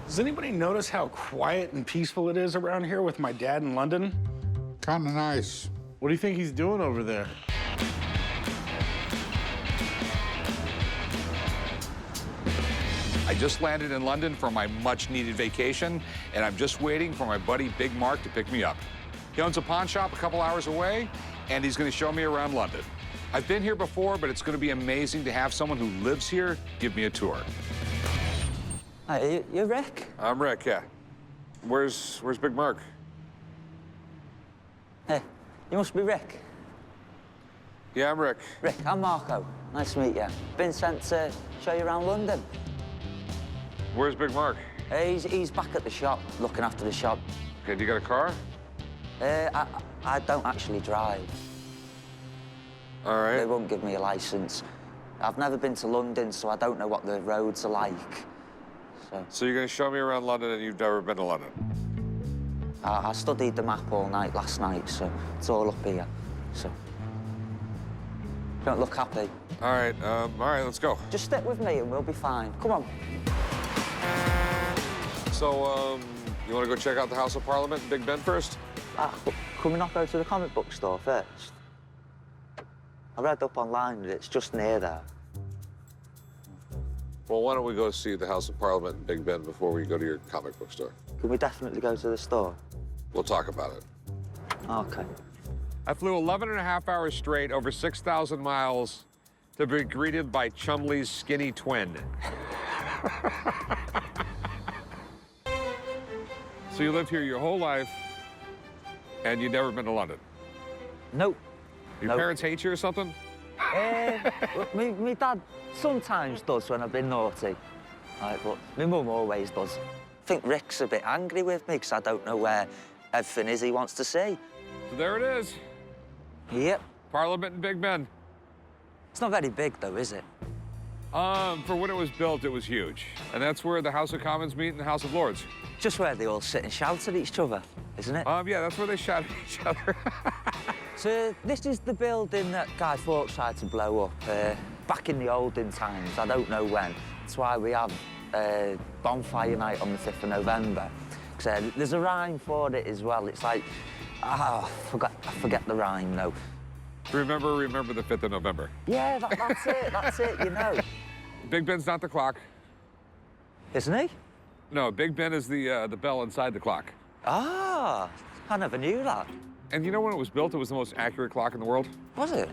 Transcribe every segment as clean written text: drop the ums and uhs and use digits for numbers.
Does anybody notice how quiet and peaceful it is around here with my dad in London? Kinda nice. What do you think he's doing over there? I just landed in London for my much-needed vacation, and I'm just waiting for my buddy Big Mark to pick me up. He owns a pawn shop a couple hours away, and he's going to show me around London. I've been here before, but it's going to be amazing to have someone who lives here give me a tour. Hey, you're Rick? I'm Rick, yeah. Where's Big Mark? Hey, you must be Rick. Yeah, I'm Rick. Rick, I'm Marco. Nice to meet you. Been sent to show you around London. Where's Big Mark? He's back at the shop, looking after the shop. Okay, do you got a car? I don't actually drive. All right. They won't give me a license. I've never been to London, so I don't know what the roads are like. So you're going to show me around London, and you've never been to London? I studied the map all night last night, so it's all up here. So don't look happy. All right, let's go. Just stick with me and we'll be fine. Come on. So, you want to go check out the House of Parliament in Big Ben first? Can we not go to the comic book store first? I read up online that it's just near there. Well, why don't we go see the House of Parliament in Big Ben before we go to your comic book store? Can we definitely go to the store? We'll talk about it. Okay. I flew 11 and a half hours straight over 6,000 miles to be greeted by Chumley's skinny twin. So you lived here your whole life, and you've never been to London? Nope. Your parents hate you or something? My dad sometimes does when I've been naughty. Right, but my mum always does. I think Rick's a bit angry with me because I don't know where everything is he wants to see. So there it is. Yep. Parliament in Big Ben. It's not very big, though, is it? For when it was built, it was huge. And that's where the House of Commons meet and the House of Lords. Just where they all sit and shout at each other, isn't it? Yeah, that's where they shout at each other. So this is the building that Guy Fawkes tried to blow up back in the olden times. I don't know when. That's why we have bonfire night on the 5th of November. There's a rhyme for it as well. It's like, I forget the rhyme, though. Remember the 5th of November. Yeah, that's it, you know. Big Ben's not the clock. Isn't he? No, Big Ben is the bell inside the clock. Ah, I never knew that. And you know when it was built, it was the most accurate clock in the world? Was it?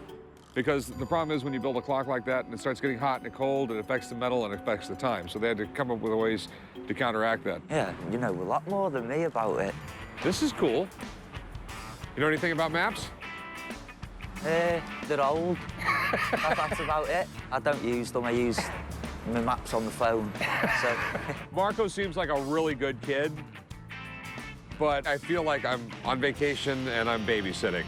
Because the problem is when you build a clock like that and it starts getting hot and cold, it affects the metal and it affects the time. So they had to come up with ways to counteract that. Yeah, you know a lot more than me about it. This is cool. You know anything about maps? They're old. That's about it. I don't use them. I use my maps on the phone. So. Marco seems like a really good kid, but I feel like I'm on vacation and I'm babysitting.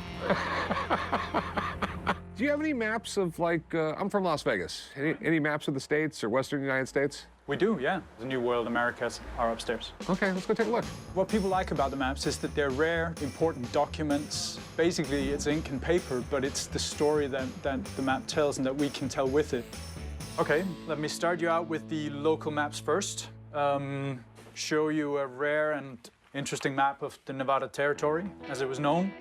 Do you have any maps of, like, I'm from Las Vegas. Any maps of the States or Western United States? We do, yeah. The New World Americas are upstairs. Okay, let's go take a look. What people like about the maps is that they're rare, important documents. Basically, it's ink and paper, but it's the story that the map tells and that we can tell with it. Okay, let me start you out with the local maps first. Show you a rare and interesting map of the Nevada Territory, as it was known.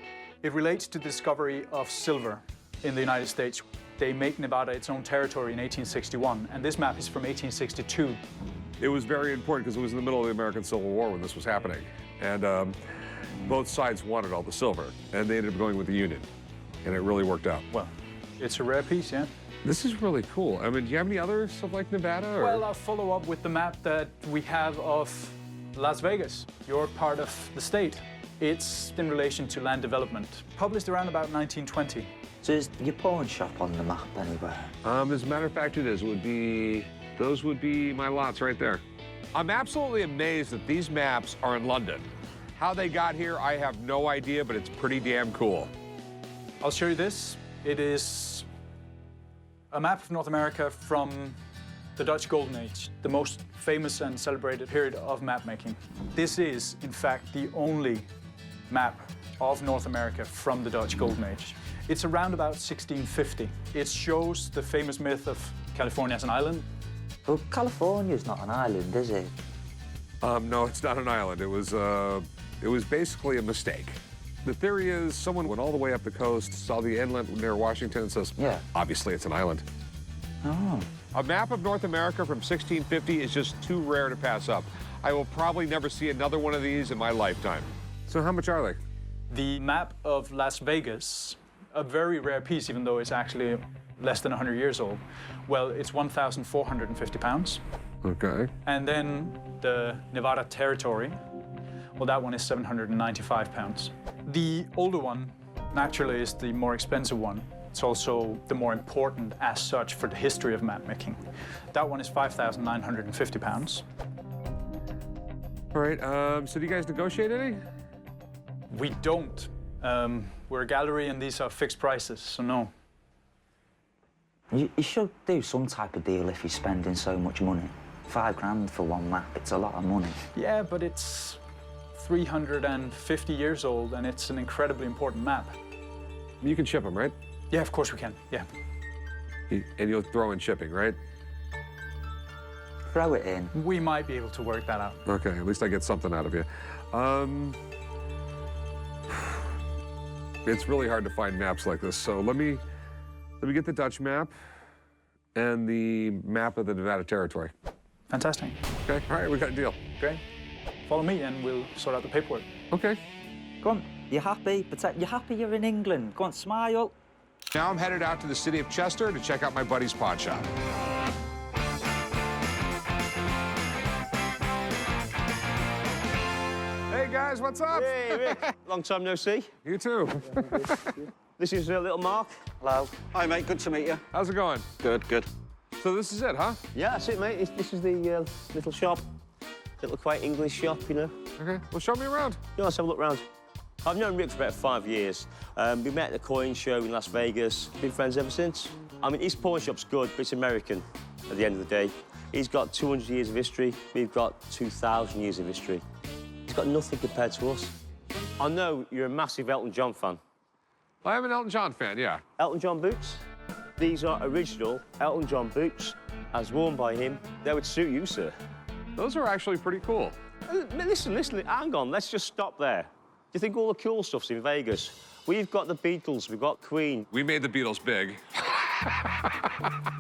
It relates to the discovery of silver in the United States. They make Nevada its own territory in 1861, and this map is from 1862. It was very important because it was in the middle of the American Civil War when this was happening. And both sides wanted all the silver, and they ended up going with the Union. And it really worked out. Well, it's a rare piece, yeah. This is really cool. I mean, do you have any others of, like, Nevada? Or? Well, I'll follow up with the map that we have of Las Vegas, your part of the state. It's in relation to land development, published around about 1920. So is your pawn shop on the map anywhere? As a matter of fact, it is. Those would be my lots right there. I'm absolutely amazed that these maps are in London. How they got here, I have no idea, but it's pretty damn cool. I'll show you this. It is a map of North America from the Dutch Golden Age, the most famous and celebrated period of map making. This is, in fact, the only map of North America from the Dutch Golden Age. It's around about 1650. It shows the famous myth of California as an island. Well, California's not an island, is it? No, it's not an island. It was basically a mistake. The theory is someone went all the way up the coast, saw the inlet near Washington, and says, Yeah. obviously it's an island. Oh. A map of North America from 1650 is just too rare to pass up. I will probably never see another one of these in my lifetime. So how much are they? The map of Las Vegas, a very rare piece, even though it's actually less than 100 years old. Well, it's 1,450 pounds. Okay. And then the Nevada Territory, well, that one is 795 pounds. The older one, naturally, is the more expensive one. It's also the more important as such for the history of map making. That one is 5,950 pounds. All right, so do you guys negotiate any? We don't. We're a gallery and these are fixed prices, so no. You should do some type of deal if you're spending so much money. £5 for one map, it's a lot of money. Yeah, but it's 350 years old and it's an incredibly important map. You can ship them, right? Yeah, of course we can, yeah. And you'll throw in shipping, right? Throw it in. We might be able to work that out. Okay, at least I get something out of you. It's really hard to find maps like this, so let me get the Dutch map and the map of the Nevada Territory. Fantastic. Okay, all right, we got a deal. Great. Follow me and we'll sort out the paperwork. Okay. Go on, you happy? You're happy you're in England. Go on, smile. Now I'm headed out to the city of Chester to check out my buddy's pawn shop. Hey guys, what's up? Hey, Rick. Long time no see. You too. This is little Mark. Hello. Hi, mate. Good to meet you. How's it going? Good, good. So this is it, huh? Yeah, that's it, mate. This is the little shop. Little quite English shop, you know. Okay, well, show me around. Yeah, let's have a look round. I've known Rick for about 5 years. We met at the coin show in Las Vegas. Been friends ever since. I mean, his pawn shop's good, but it's American at the end of the day. He's got 200 years of history. We've got 2,000 years of history. He's got nothing compared to us. I know you're a massive Elton John fan. I am an Elton John fan, yeah. Elton John boots. These are original Elton John boots, as worn by him. They would suit you, sir. Those are actually pretty cool. Listen, hang on, let's just stop there. Do you think all the cool stuff's in Vegas? We've got the Beatles, we've got Queen. We made the Beatles big.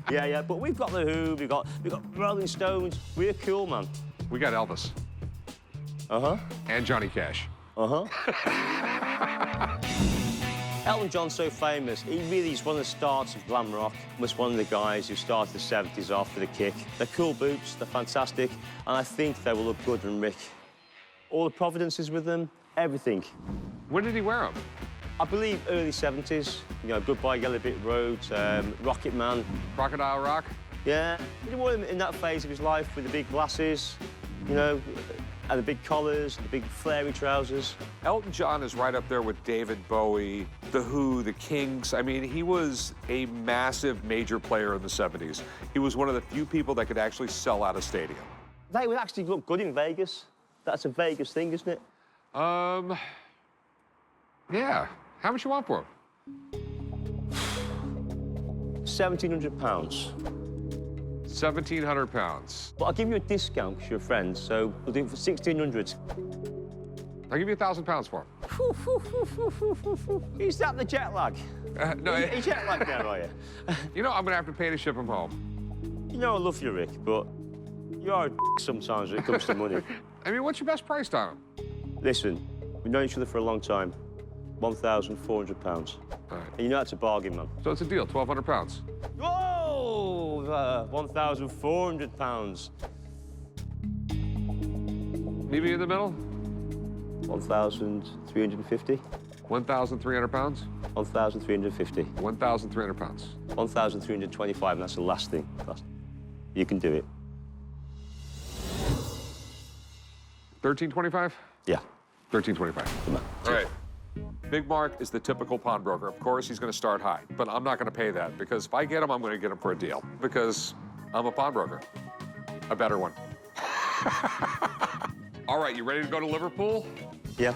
Yeah, but we've got The Who, we've got Rolling Stones. We're cool, man. We got Elvis. Uh-huh. And Johnny Cash. Uh-huh. Elton John's so famous, he really is one of the starts of glam rock. Was one of the guys who started the 70s off with a kick. They're cool boots, they're fantastic, and I think they will look good on Rick. All the providences with them, everything. When did he wear them? I believe early 70s. You know, Goodbye Yellow Brick Road, Rocket Man. Crocodile Rock? Yeah. He wore them in that phase of his life with the big glasses, you know, and the big collars, the big flary trousers. Elton John is right up there with David Bowie, The Who, The Kings. I mean, he was a massive major player in the 70s. He was one of the few people that could actually sell out a stadium. They would actually look good in Vegas. That's a Vegas thing, isn't it? Yeah. How much you want for them? £1,700. 1,700 pounds. But I'll give you a discount because you're a friend, so we'll do it for 1,600. I'll give you 1,000 pounds for them. Is that the jet lag? No, Are you jet lagged now, are you? you know, I'm gonna have to pay to ship them home. You know I love you, Rick, but you are a sometimes when it comes to money. I mean, what's your best price on them? Listen, we've known each other for a long time. £1,400. All right. And you know that's a bargain, man. So it's a deal, 1,200 pounds. Whoa! £1,400. Meet me in the middle? 1,350. 1,300 pounds? 1,350. 1,300 pounds. 1,325, and that's the last thing. You can do it. 1325? Yeah. 1325. Come on. All right. Big Mark is the typical pawnbroker. Of course, he's going to start high, but I'm not going to pay that because if I get him, I'm going to get him for a deal because I'm a pawnbroker. A better one. All right, you ready to go to Liverpool? Yeah.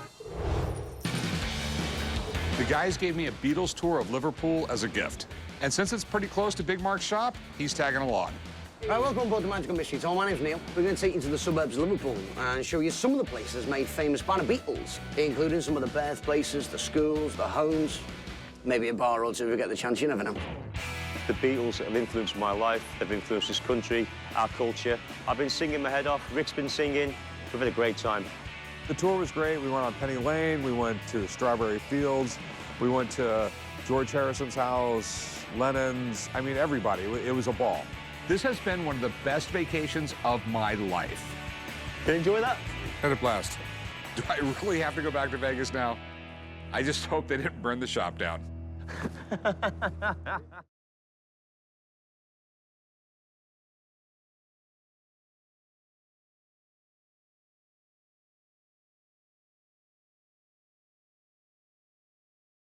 The guys gave me a Beatles tour of Liverpool as a gift. And since it's pretty close to Big Mark's shop, he's tagging along. Welcome on board the Magical Mystery Tour. My name's Neil. We're going to take you to the suburbs of Liverpool and show you some of the places made famous by the Beatles, including some of the birthplaces, the schools, the homes, maybe a bar or two if we get the chance, you never know. The Beatles have influenced my life. They've influenced this country, our culture. I've been singing my head off. Rick's been singing. We've had a great time. The tour was great. We went on Penny Lane. We went to Strawberry Fields. We went to George Harrison's house, Lennon's. I mean, everybody. It was a ball. This has been one of the best vacations of my life. Can you enjoy that? Had a blast. Do I really have to go back to Vegas now? I just hope they didn't burn the shop down.